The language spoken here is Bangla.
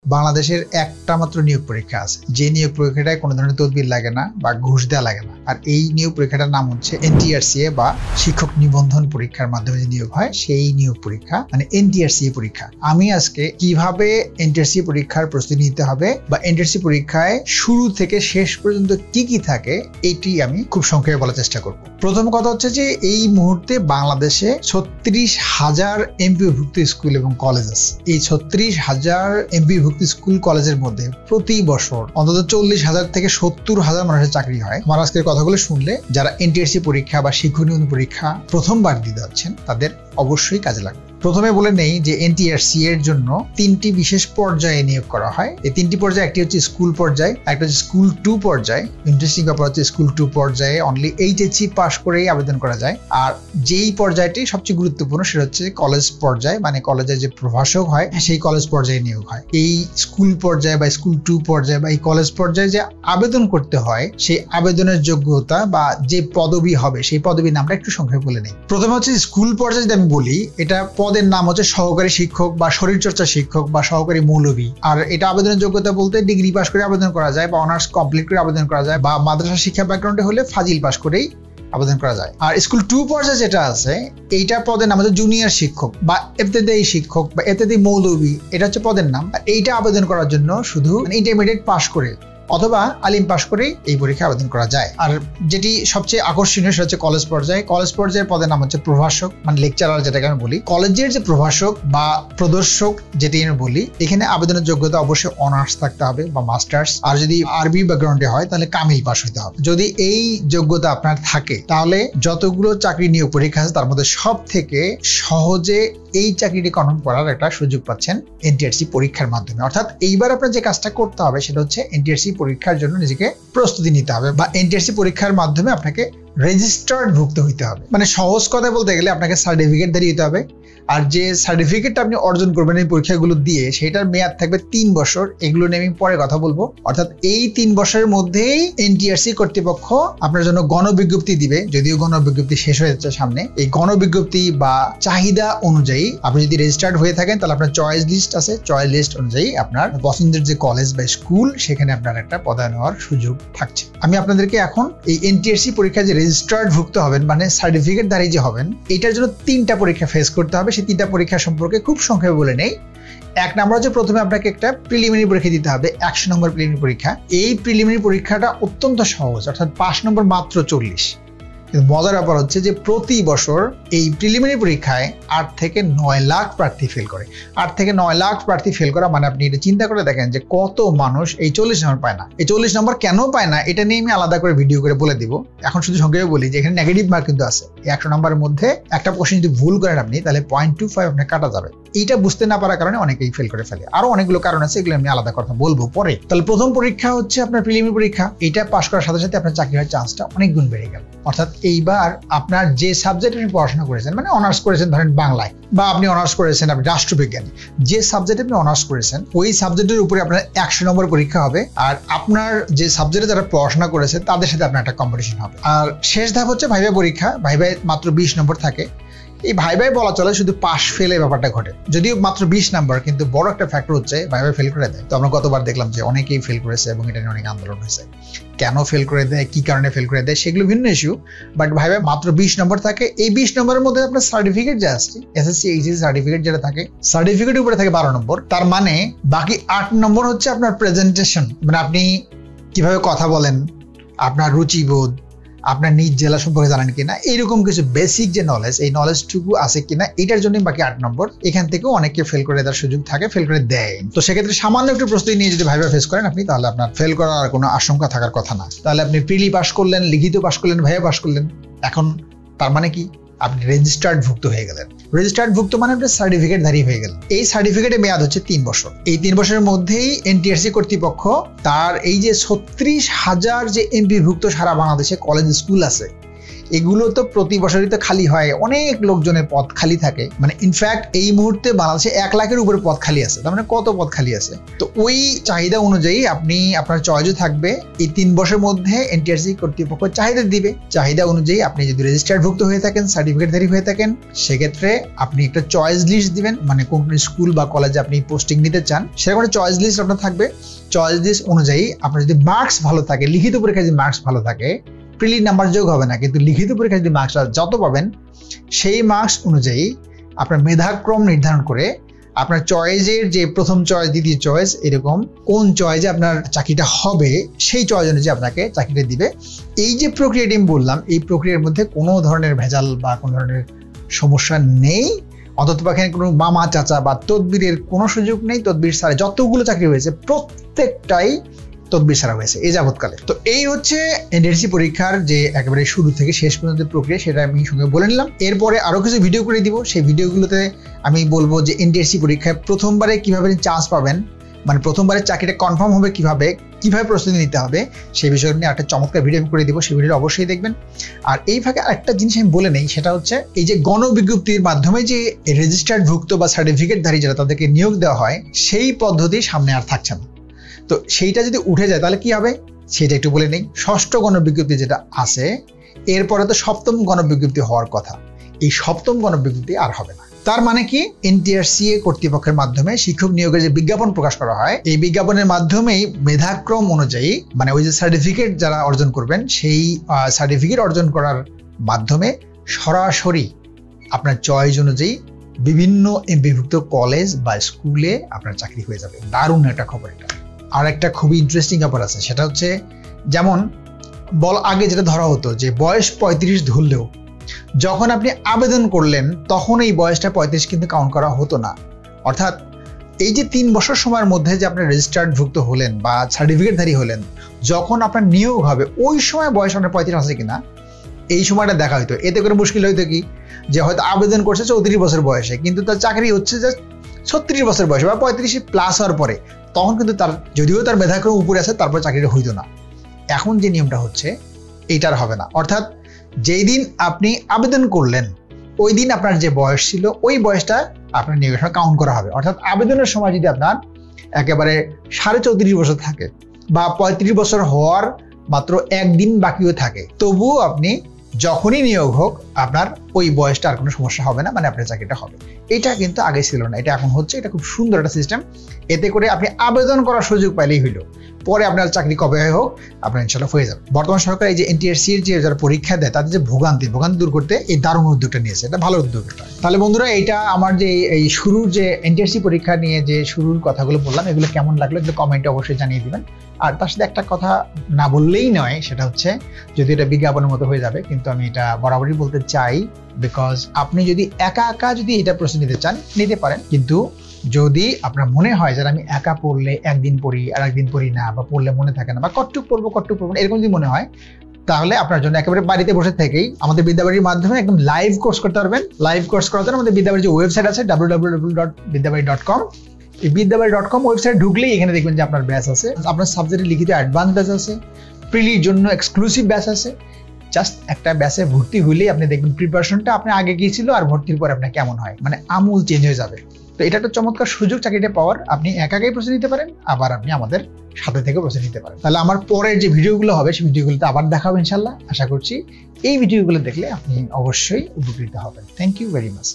বাংলাদেশের একটা মাত্র নিয়োগ পরীক্ষা আছে, যে নিয়োগ পরীক্ষাটায় কোনো ধরনের তদবির লাগে না বা ঘুষ দেওয়া লাগে না। আর এই নিয়োগ পরীক্ষাটার নাম হচ্ছে এনটিআরসিএ বা শিক্ষক নিবন্ধন পরীক্ষার মাধ্যমে যে নিয়োগ হয় সেই নিয়োগ পরীক্ষা, মানে এনটিআরসিএ পরীক্ষা। আমি আজকে কিভাবে এনটিআরসিএ পরীক্ষার প্রস্তুতি নিতে হবে বা এনটিআরসি পরীক্ষায় শুরু থেকে শেষ পর্যন্ত কি কি থাকে এটি আমি খুব সংক্ষেপে বলার চেষ্টা করব। প্রথম কথা হচ্ছে যে এই মুহূর্তে বাংলাদেশে 36,000 এমপিওভুক্ত স্কুল এবং কলেজ আছে। এই 36,000 এমপিওভুক্ত স্কুল কলেজের মধ্যে প্রতি বছর অন্তত 40,000 থেকে 70,000 মানুষের চাকরি হয়। আমার আজকের কথাগুলো শুনলে যারা এনটিআরসি পরীক্ষা বা শিক্ষক নিবন্ধন পরীক্ষা প্রথমবার দিতে যাচ্ছেন তাদের অবশ্যই কাজে লাগবে। প্রথমে বলে নেই যে এনটিআরসি এর জন্য 3টি বিশেষ পর্যায়ে নিয়োগ করা হয়। এই 3টি পর্যায়ে, একটি হচ্ছে স্কুল পর্যায়ে, একটা হচ্ছে স্কুল 2 পর্যায়ে। ইন্টারেস্টিং ব্যাপার হচ্ছে স্কুল 2 পর্যায়ে অনলি এইচএসসি পাস করেই আবেদন করা যায়। আর যেই পর্যায়টি সবচেয়ে গুরুত্বপূর্ণ সেটা হচ্ছে কলেজ পর্যায়ে, মানে কলেজের যে প্রভাষক হয় সেই কলেজ পর্যায়ে নিয়োগ হয়। এই স্কুল পর্যায়ে বা স্কুল 2 পর্যায়ে বা এই কলেজ পর্যায়ে যে আবেদন করতে হয় সেই আবেদনের যোগ্যতা বা যে পদবি হবে সেই পদবির নামটা একটু সংক্ষেপে বলে নেই। প্রথমে হচ্ছে স্কুল পর্যায়ে যদি আমি বলি, এটা পদের নাম হচ্ছে সহকারী শিক্ষক বা শরীরচর্চা শিক্ষক বা সহকারী মৌলভী। আর এটা আবেদনের যোগ্যতা বলতে ডিগ্রি পাস করে আবেদন করা যায় বা অনার্স কমপ্লিট করে আবেদন করা যায় বা মাদ্রাসা শিক্ষা ব্যাকগ্রাউন্ডে হলে ফাজিল পাস করেই আবেদন করা যায়। আর স্কুল 2 পর্যায়ে যেটা আছে এইটা পদের নাম হচ্ছে জুনিয়র শিক্ষক বা ইবতেদায়ী শিক্ষক বা ইবতেদায়ী মৌলভী, এটা হচ্ছে পদের নাম। এইটা আবেদন করার জন্য শুধু ইন্টারমিডিয়েট পাস করে অথবা আলিম পাস করেই এই পরীক্ষা আবেদন করা যায়। আর যেটি সবচেয়ে আকর্ষণীয় সেটা হচ্ছে কলেজ পর্যায়ে। কলেজ পর্যায়ের পদের নাম হচ্ছে প্রভাষক, মানে লেকচারার যেটাকে আমি বলি। কলেজের যে প্রভাষক বা প্রদর্শক যেটি আমি বলি, এখানে আবেদনের যোগ্যতা অবশ্যই অনার্স থাকতে হবে বা মাস্টার্স। আর যদি আরবি ব্যাকগ্রাউন্ডে হয় তাহলে কামিল পাস হতে হবে। যদি এই যোগ্যতা আপনার থাকে তাহলে যতগুলো চাকরি নিয়োগ পরীক্ষা আছে তার মধ্যে সব থেকে সহজে এই চাকরিটি কনফার্ম করার একটা সুযোগ পাচ্ছেন এনটিআরসি পরীক্ষার মাধ্যমে। অর্থাৎ এইবার আপনার যে কাজটা করতে হবে সেটা হচ্ছে এনটিআরসি পরীক্ষার জন্য নিজেকে প্রস্তুতি নিতে হবে বা এনটিআরসি পরীক্ষার মাধ্যমে আপনাকে রেজিস্টার্ড ভুক্ত হইতে হবে। মানে সহজ কথা বলতে গেলে আপনাকে সার্টিফিকেট দিয়ে দিতে হবে। আর যে সার্টিফিকেটটা আপনি অর্জন করবেন এই পরীক্ষাগুলো দিয়ে সেটার মেয়াদ থাকবে 3 বছর। এগুলো নিয়ে আমি পরে কথা বলবো। অর্থাৎ এই 3 বছরের মধ্যেই এনটিআরসি কর্তৃপক্ষ আপনার জন্য গণবিজ্ঞপ্তি দিবে, যদিও গণবিজ্ঞপ্তি শেষ হয়ে যাচ্ছে সামনে। এই গণবিজ্ঞপ্তি বা চাহিদা অনুযায়ী আপনি যদি রেজিস্টার্ড হয়ে থাকেন তাহলে আপনার চয়েস লিস্ট আছে, চয়েস লিস্ট অনুযায়ী আপনার পছন্দের যে কলেজ বা স্কুল সেখানে আপনার একটা পদায়ন হওয়ার সুযোগ থাকছে। আমি আপনাদেরকে এখন এই এনটিআরসি পরীক্ষা যে রেজিস্টার্ড ভুক্ত হবেন মানে সার্টিফিকেট ধারী যে হবেন, এটার জন্য 3টা পরীক্ষা ফেস করতে হবে। সেই 3টা পরীক্ষা সম্পর্কে খুব সংক্ষেপে বলে নেই। 1 নম্বর হচ্ছে প্রথমে আপনাকে একটা প্রিলিমিনারি পরীক্ষা দিতে হবে, 100 নম্বর প্রিলিমিনারি পরীক্ষা। এই প্রিলিমিনারি পরীক্ষাটা অত্যন্ত সহজ, অর্থাৎ 5 নম্বর মাত্র 40। কিন্তু মজার ব্যাপার হচ্ছে যে প্রতি বছর এই প্রিলিমিনারি পরীক্ষায় 8 থেকে 9 লাখ প্রার্থী ফেল করে। 8 থেকে 9 লাখ প্রার্থী ফেল করা মানে আপনি এটা চিন্তা করে দেখেন যে কত মানুষ এই 40 নম্বর পায় না। এই 40 নম্বর কেন পায় না এটা নিয়ে আমি আলাদা করে ভিডিও করে বলে দিব। এখন শুধু সংক্ষেপে বলি যে এখানে নেগেটিভ মার্ক কিন্তু আছে। এই 100 নম্বরের মধ্যে একটা কোশ্চেন যদি ভুল করেন আপনি তাহলে 0.25 আপনার কাটা যাবে। এইটা বুঝতে না পারার কারণে অনেকেই ফেল করে ফেলে। আরো অনেকগুলো কারণ আছে, এগুলো আমি আলাদা কথা বলবো পরে। তাহলে প্রথম পরীক্ষা হচ্ছে আপনার প্রিলিমিনারি পরীক্ষা। এটা পাস করার সাথে সাথে আপনার চাকরি হওয়ার চান্সটা অনেক গুণ বেড়ে গেল। অর্থাৎ এইবার আপনার যে সাবজেক্ট আপনি পড়াশোনা করেছেন, মানে অনার্স করেছেন ধরেন বাংলায় বা আপনি অনার্স করেছেন আপনি রাষ্ট্রবিজ্ঞানে, যে সাবজেক্টে আপনি অনার্স করেছেন ওই সাবজেক্টের উপরে আপনার 100 নম্বর পরীক্ষা হবে। আর আপনার যে সাবজেক্টে যারা পড়াশোনা করেছেন তাদের সাথে আপনার একটা কম্পিটিশন হবে। আর শেষ ধাপ হচ্ছে ভাইভা পরীক্ষা। ভাইভায় মাত্র 20 নম্বর থাকে। এই ভাইভাই বলা চলে শুধু পাস ফেল এই ব্যাপারটা ঘটে, যদিও মাত্র 20 নাম্বার, কিন্তু বড় একটা ফ্যাক্টর হচ্ছে ভাইভাই ফেল করে দেয়। তো আমরা গতবার দেখলাম যে অনেকেই ফেল করেছে এবং এটা নিয়ে অনেক আন্দোলন হয়েছে। কেন ফেল করে দেয়, কি কারণে ফেল করে দেয় সেগুলো ভিন্ন ইস্যু, বাট ভাইভাই মাত্র 20 নম্বর থাকে। এই 20 নম্বরের মধ্যে আপনার সার্টিফিকেট যে আসছে এসএসসি এইচএসসি সার্টিফিকেট যেটা থাকে, সার্টিফিকেটের উপরে থাকে 12 নম্বর। তার মানে বাকি 8 নম্বর হচ্ছে আপনার প্রেজেন্টেশন, মানে আপনি কিভাবে কথা বলেন, আপনার রুচিবোধ, আপনার নিজ জেলা সম্পর্কে জানেন কিনা, এইরকম কিছু বেসিক যে নলেজ, এই নলেজটুকু আছে কিনা, এটার জন্য বাকি 8 নম্বর। এখান থেকেও অনেকে ফেল করে দেওয়ার সুযোগ থাকে, ফেল করে দেয়। তো সেক্ষেত্রে সামান্য একটু প্রস্তুতি নিয়ে যদি ভাইভা ফেস করেন আপনি, তাহলে আপনার ফেল করার কোনো আশঙ্কা থাকার কথা না। তাহলে আপনি প্রিলি পাস করলেন, লিখিত পাস করলেন, ভাইভা পাস করলেন, এখন তার মানে কি আপনি রেজিস্টার্ড ভুক্ত হয়ে গেলেন। রেজিস্টার্ড ভুক্ত মানে আপনি সার্টিফিকেট ধারী হয়ে গেলেন। এই সার্টিফিকেটের মেয়াদ হচ্ছে 3 বছর। এই 3 বছরের মধ্যেই এনটিআরসি কর্তৃপক্ষ তার এই যে 36,000 যে এমপিভুক্ত সারা বাংলাদেশে কলেজ স্কুল আছে এগুলো তো প্রতি বছরই তো খালি হয়, অনেক লোকজনের পদ খালি থাকে, মানে ইনফ্যাক্ট এই মুহূর্তে বাংলাদেশে 1 লাখের উপরে পদ খালি আছে, তার মানে কত পদ খালি আছে। তো ওই চাহিদা অনুযায়ী আপনি আপনার চয়েসও থাকবে, এই 3 বছরের মধ্যে এনটিআরসি কর্তৃপক্ষ চাহিদা দিবে, চাহিদা অনুযায়ী আপনি যদি রেজিস্টার্ডভুক্ত হয়ে থাকেন, সার্টিফিকেটধারী হয়ে থাকেন, সেক্ষেত্রে আপনি একটা চয়েস লিস্ট দিবেন, মানে কোন স্কুল বা কলেজে আপনি পোস্টিং নিতে চান সেরকম একটা চয়েস লিস্ট আপনার থাকবে। চয়েস লিস্ট অনুযায়ী আপনার যদি মার্কস ভালো থাকে, লিখিত পরীক্ষায় যদি মার্কস ভালো থাকে, প্রিলি নাম্বার যোগ হবে না, কিন্তু লিখিত পরীক্ষায় যদি মার্কস যত পাবেন সেই মার্কস অনুযায়ী আপনার মেধাক্রম নির্ধারণ করে আপনার চয়েসের যে প্রথম চয়েস, দ্বিতীয় চয়েস, এরকম কোন চয়েসে আপনার চাকরিটা হবে সেই চয়েস অনুযায়ী আপনাকে চাকরিটা দিবে। এই যে প্রক্রিয়াটি আমি বললাম, এই প্রক্রিয়ার মধ্যে কোনো ধরনের ভেজাল বা কোনো ধরনের সমস্যা নেই, অন্তত এখানে কোনো মামা চাচা বা তদবিরের কোনো সুযোগ নেই। তদবির ছাড়া যতগুলো চাকরি হয়েছে প্রত্যেকটাই তদবির ছাড়া হয়েছে এই যাবৎকালে। তো এই হচ্ছে এনটিআরসি পরীক্ষার যে একেবারে শুরু থেকে শেষ পর্যন্ত প্রক্রিয়া, সেটা আমি সঙ্গে বলে নিলাম। এরপরে আরো কিছু ভিডিও করে দিব, সেই ভিডিওগুলোতে আমি বলবো যে এনটিআরসি পরীক্ষায় প্রথমবারে কিভাবে চান্স পাবেন, মানে প্রথমবারে চাকরিটা কনফার্ম হবে কিভাবে প্রস্তুতি নিতে হবে, সেই বিষয় নিয়ে একটা চমৎকার ভিডিও করে দিব, সেই ভিডিওটা অবশ্যই দেখবেন। আর এই ফাঁকে আরেকটা জিনিস আমি বলে নেই, সেটা হচ্ছে এই যে গণবিজ্ঞপ্তির মাধ্যমে যে রেজিস্টার্ডভুক্ত বা সার্টিফিকেটধারী যারা তাদেরকে নিয়োগ দেওয়া হয়, সেই পদ্ধতি সামনে আর থাকছে না। তো সেইটা যদি উঠে যায় তাহলে কি হবে সেটা একটু বলে নেই। 6ষ্ঠ গণবিজ্ঞপ্তি যেটা আছে, এরপরে তো 7ম গণবিজ্ঞপ্তি হওয়ার কথা, এই 7ম গণবিজ্ঞপ্তি আর হবে না। তার মানে কি, এনটিআরসি কর্তৃপক্ষের মাধ্যমে শিক্ষক নিয়োগের যে বিজ্ঞাপন প্রকাশ করা হয়, এই বিজ্ঞাপনের মাধ্যমেই মেধাক্রম অনুযায়ী, মানে ওই যে সার্টিফিকেট যারা অর্জন করবেন, সেই সার্টিফিকেট অর্জন করার মাধ্যমে সরাসরি আপনার চয়েস অনুযায়ী বিভিন্ন এমপিভুক্ত কলেজ বা স্কুলে আপনার চাকরি হয়ে যাবে। দারুণ একটা খবর এটা। আর একটা খুবই ইন্টারেস্টিং ব্যাপার আছে, সেটা হচ্ছে যেমন আগে যেটা ধরা হতো যে বয়স 35 ধরলেও যখন আপনি আবেদন করলেন তখন এই বয়সটা 35 কিন্তু কাউন্ট করা হতো না। অর্থাৎ এই যে 3 বছর সময়ের মধ্যে যে আপনি রেজিস্টার্ডভুক্ত হলেন বা সার্টিফিকেটধারী হলেন, যখন আপনার নিয়োগ হবে ওই সময় বয়স আপনার 35 আছে কিনা এই সময়টা দেখা হইতো। এতে করে মুশকিল হইতো কি, যে হয়তো আবেদন করছে 34 বছর বয়সে, কিন্তু তার চাকরি হচ্ছে যে 36 বছর বয়সে বা 35 প্লাস হওয়ার পরে, তখন কিন্তু তার যদিও তার মেধাক্রম উপরে আছে তারপর চাকরিটা হইতো না। এখন যে নিয়মটা হচ্ছে এইটার হবে না, অর্থাৎ যেই দিন আপনি আবেদন করলেন ওই দিন আপনার যে বয়স ছিল ওই বয়সটা আপনার নিয়োগের সময় কাউন্ট করা হবে। অর্থাৎ আবেদনের সময় যদি আপনার একেবারে 34.5 বছর থাকে বা 35 বছর হওয়ার মাত্র 1 দিন বাকিও থাকে, তবুও আপনি যখনই নিয়োগ হোক আপনার ওই বয়সটা আর কোনো সমস্যা হবে না, মানে আপনার চাকরিটা হবে। এটা কিন্তু আগে ছিল না, এটা এখন হচ্ছে। এটা খুব সুন্দর একটা সিস্টেম। এতে করে আপনি আবেদন করার সুযোগ পাইলেই হইল, পরে আপনার চাকরি কবে হোক আপনার ইনশাল্লাহ হয়ে যাবে। বর্তমান সরকার এই যে এনটিআরসির যে যারা পরীক্ষা দেয় তাদের যে ভোগান্তি দূর করতে এই দারুণ উদ্যোগটা নিয়েছে, এটা ভালো উদ্যোগ। তাহলে বন্ধুরা, এটা আমার যে এই শুরুর যে এনটিআরসি পরীক্ষা নিয়ে যে শুরুর কথাগুলো বললাম, এগুলো কেমন লাগলো এগুলো কমেন্টে অবশ্যই জানিয়ে দিবেন। আর তার সাথে একটা কথা না বললেই নয়, সেটা হচ্ছে যদি এটা বিজ্ঞাপনের মতো হয়ে যাবে, কিন্তু আমি এটা বরাবরই বলতে চাই, বিকজ আপনি যদি একা যদি এটা প্রশ্ন নিতে চান নিতে পারেন, কিন্তু যদি আপনার মনে হয় যে আমি একা পড়লে একদিন পড়ি আর একদিন পড়ি না, বা পড়লে মনে থাকে না, বা কটটুক পড়বো না, এরকম যদি মনে হয়, তাহলে আপনার জন্য একেবারে বাড়িতে বসে থেকেই আমাদের বিদ্যাবাড়ির মাধ্যমে একদম লাইভ কোর্স করতে পারবেন। লাইভ কোর্স করার জন্য আমাদের বিদ্যাবাড়ির যে ওয়েবসাইট আছে www.bidyabari.com, এই bidyabari.com ওয়েবসাইট ঢুকলেই এখানে দেখবেন যে আপনার ব্যাচ আছে, আপনার সাবজেক্টে লিখিত অ্যাডভান্স ব্যাচ আছে, প্রিলির জন্য এক্সক্লুসিভ ব্যাচ আছে। জাস্ট একটা ব্যাচে ভর্তি হইলেই আপনি দেখবেন প্রিপারেশনটা আপনার আগে কি ছিল আর ভর্তির পর আপনার কেমন হয়, মানে আমূল চেঞ্জ হয়ে যাবে। তো এটা একটা চমৎকার সুযোগ চাকরিটা পাওয়ার। আপনি একাই প্রশ্ন নিতে পারেন, আবার আপনি আমাদের সাথে থেকে প্রশ্ন নিতে পারেন। তাহলে আমার পরের যে ভিডিওগুলো হবে সেই ভিডিওগুলোতে আবার দেখা হবে ইনশাল্লাহ। আশা করছি এই ভিডিওগুলো দেখলে আপনি অবশ্যই উপকৃত হবেন। Thank you very much.